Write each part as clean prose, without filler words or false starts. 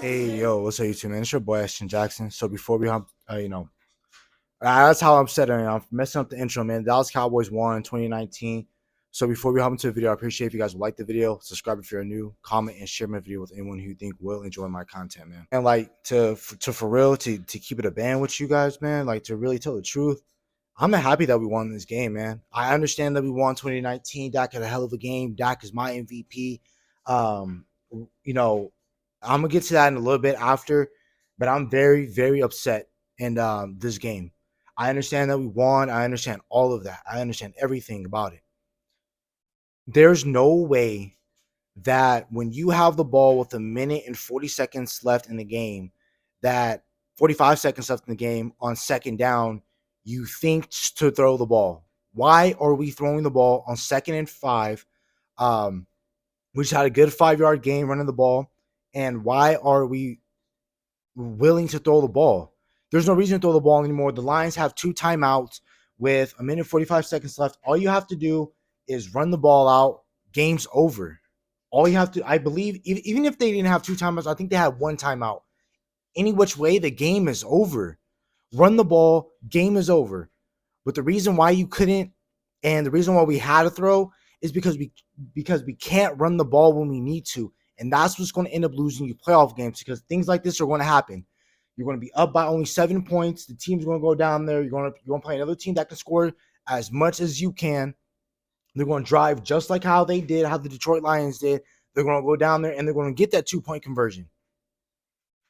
Hey yo, what's up, YouTube man? It's your boy Ashton Jackson. So before we hop, that's how I'm setting it. I'm messing up the intro, man. Dallas Cowboys won in 2019. So before we hop into the video, I appreciate if you guys would like the video, subscribe if you're new, comment and share my video with anyone who you think will enjoy my content, man. And like to for real to keep it a band with you guys, man. Like to really tell the truth, I'm happy that we won this game, man. I understand that we won 2019. Dak had a hell of a game. Dak is my MVP. Um, you know, I'm gonna get to that in a little bit after, but I'm very, very upset in this game. I understand that we won. I understand all of that. I understand everything about it. There's no way that when you have the ball with a minute and 40 seconds left in the game, that 45 seconds left in the game on second down, you think to throw the ball. Why are we throwing the ball on 2nd and 5? We just had a good 5-yard game running the ball. And why are we willing to throw the ball? There's no reason to throw the ball anymore. The Lions have 2 timeouts with a minute 45 seconds left. All you have to do is run the ball out. Game's over. All you have to, I believe, even if they didn't have 2 timeouts, I think they had 1 timeout. Any which way, the game is over. Run the ball, game is over. But the reason why you couldn't, and the reason why we had to throw, is because we can't run the ball when we need to. And that's what's going to end up losing you playoff games, because things like this are going to happen. You're going to be up by only 7 points. The team's going to go down there. You're going to play another team that can score as much as you can. They're going to drive just like how they did, how the Detroit Lions did. They're going to go down there and they're going to get that 2-point conversion.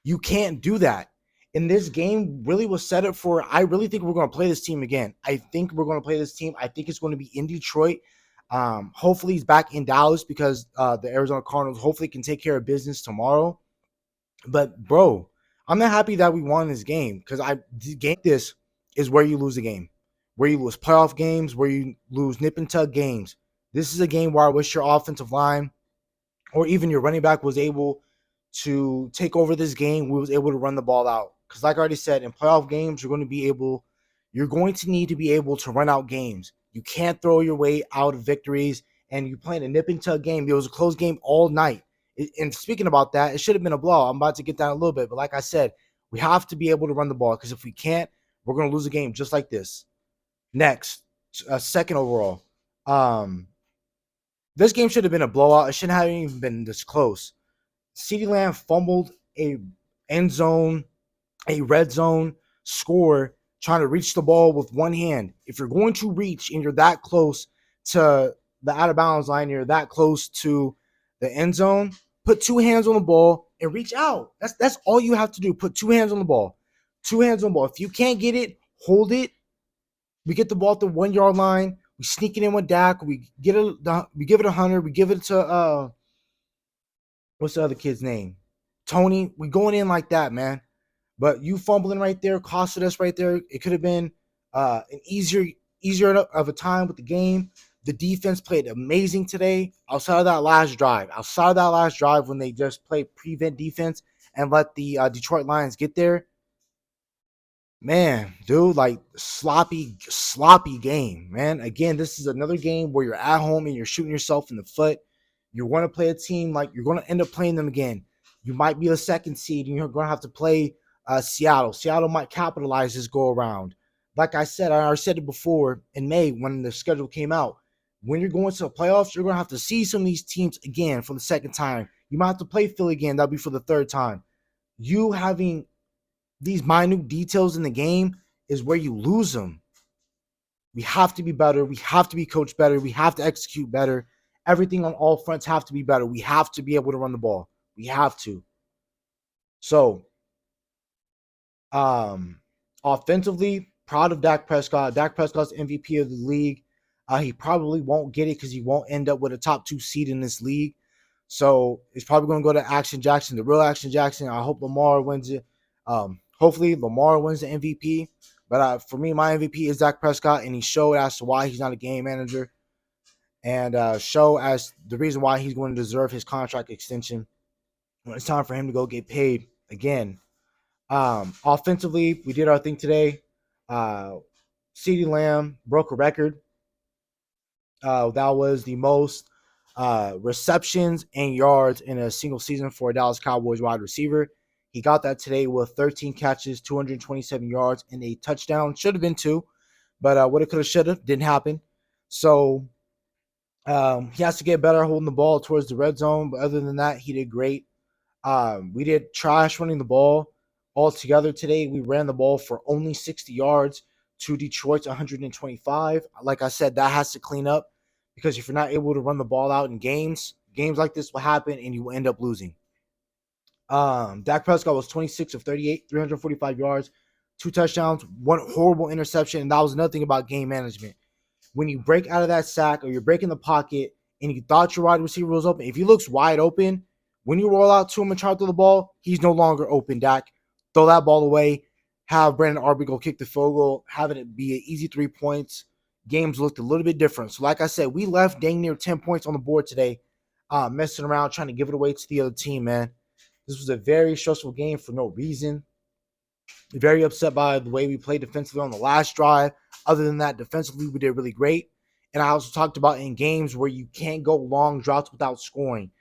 You can't do that. And this game really was set up for, I really think we're going to play this team again. I think we're going to play this team. I think it's going to be in Detroit. Hopefully he's back in Dallas, because the Arizona Cardinals hopefully can take care of business tomorrow. But, bro, I'm not happy that we won this game, because this is where you lose the game, where you lose playoff games, where you lose nip and tug games. This is a game where I wish your offensive line or even your running back was able to take over this game. We was able to run the ball out, because like I already said, in playoff games, you're going to need to be able to run out games. You can't throw your way out of victories, and you playing a nip and tug game. It was a close game all night. And speaking about that, it should have been a blowout. I'm about to get down a little bit, but like I said, we have to be able to run the ball, because if we can't, we're going to lose a game just like this. Next, second overall. This game should have been a blowout. It shouldn't have even been this close. CeeDee Lamb fumbled a end zone, a red zone score, trying to reach the ball with one hand. If you're going to reach and you're that close to the out of bounds line, you're that close to the end zone, put 2 hands on the ball and reach out. That's all you have to do. Put 2 hands on the ball. 2 hands on the ball. If you can't get it, hold it. We get the ball at the 1-yard line. We sneak it in with Dak. We give it to Hunter. We give it to what's the other kid's name? Tony. We going in like that, man. But you fumbling right there costed us right there. It could have been an easier of a time with the game. The defense played amazing today. Outside of that last drive when they just played prevent defense and let the Detroit Lions get there. Man, dude, like sloppy game, man. Again, this is another game where you're at home and you're shooting yourself in the foot. You're going to play a team like you're going to end up playing them again. You might be the 2nd seed and you're going to have to play Seattle. Seattle might capitalize this go around. Like I said, I already said it before in May when the schedule came out. When you're going to the playoffs, you're going to have to see some of these teams again for the 2nd time. You might have to play Philly again. That'll be for the 3rd time. You having these minute details in the game is where you lose them. We have to be better. We have to be coached better. We have to execute better. Everything on all fronts have to be better. We have to be able to run the ball. We have to. So, offensively, proud of Dak Prescott. Dak Prescott's MVP of the league. He probably won't get it because he won't end up with a top 2 seed in this league. So, it's probably going to go to Action Jackson, the real Action Jackson. I hope Lamar wins it. Hopefully Lamar wins the MVP, but for me, my MVP is Dak Prescott, and he showed as to why he's not a game manager, and show as the reason why he's going to deserve his contract extension when it's time for him to go get paid again. Offensively, we did our thing today. CeeDee Lamb broke a record. That was the most receptions and yards in a single season for a Dallas Cowboys wide receiver. He got that today with 13 catches, 227 yards, and a touchdown. Should have been two, but woulda, coulda, shoulda. Didn't happen. So he has to get better holding the ball towards the red zone. But other than that, he did great. We did trash running the ball altogether today. We ran the ball for only 60 yards to Detroit's 125. Like I said, that has to clean up because if you're not able to run the ball out in games like this will happen and you will end up losing. Dak Prescott was 26 of 38, 345 yards, two touchdowns, one horrible interception, and that was another thing about game management. When you break out of that sack or you're breaking the pocket and you thought your wide receiver was open, if he looks wide open, when you roll out to him and try to throw the ball, he's no longer open, Dak. Throw that ball away. Have Brandon Arby go kick the field goal, having it be an easy 3 points. Games looked a little bit different. So, like I said, we left dang near 10 points on the board today, messing around, trying to give it away to the other team, man. This was a very stressful game for no reason. Very upset by the way we played defensively on the last drive. Other than that, defensively, we did really great. And I also talked about in games where you can't go long droughts without scoring.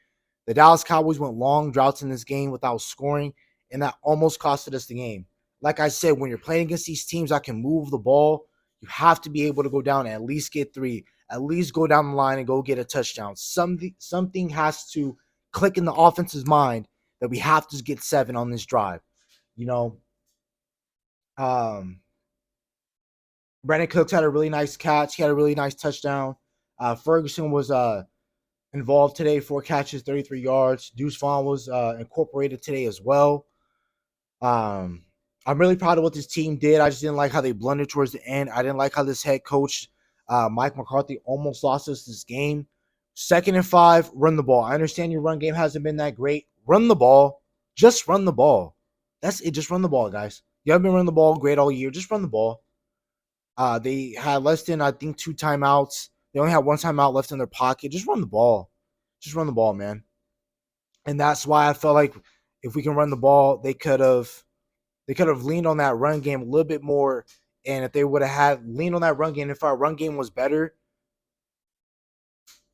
The Dallas Cowboys went long droughts in this game without scoring, and that almost costed us the game. Like I said, when you're playing against these teams that can move the ball, you have to be able to go down and at least get three, at least go down the line and go get a touchdown. Something has to click in the offense's mind that we have to get 7 on this drive. You know, um, Brandon Cooks had a really nice catch. He had a really nice touchdown. Ferguson was involved today, 4 catches, 33 yards. Deuce Vaughn was incorporated today as well. I'm really proud of what this team did. I just didn't like how they blundered towards the end. I didn't like how this head coach, Mike McCarthy, almost lost us this game. 2nd and 5, run the ball. I understand your run game hasn't been that great. Run the ball. Just run the ball. That's it. Just run the ball, guys. You haven't been running the ball great all year. Just run the ball. They had less than, I think, 2 timeouts. They only had 1 timeout left in their pocket. Just run the ball. Just run the ball, man. And that's why I felt like if we can run the ball, they could have leaned on that run game a little bit more. And if they would have had leaned on that run game, if our run game was better,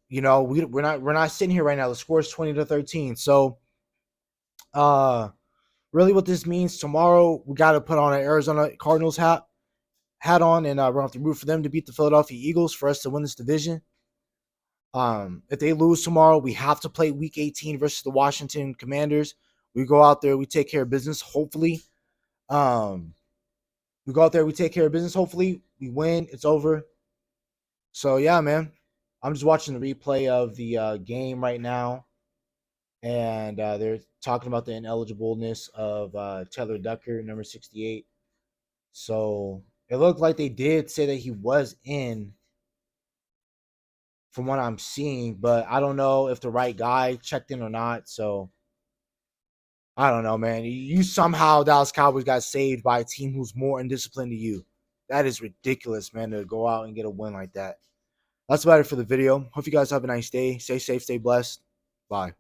you know, we're not sitting here right now. The score is 20-13. So, really, what this means tomorrow, we got to put on an Arizona Cardinals hat on, and we're gonna have to root for them to beat the Philadelphia Eagles for us to win this division. If they lose tomorrow, we have to play Week 18 versus the Washington Commanders. We go out there, we take care of business. Hopefully, we go out there, we take care of business. Hopefully, we win. It's over. So yeah, man. I'm just watching the replay of the game right now, and they're talking about the ineligibleness of Taylor Ducker, number 68. So it looked like they did say that he was in, from what I'm seeing, but I don't know if the right guy checked in or not. So I don't know, man. You somehow, Dallas Cowboys, got saved by a team who's more undisciplined to you. That is ridiculous, man, to go out and get a win like that. That's about it for the video. Hope you guys have a nice day. Stay safe, stay blessed. Bye.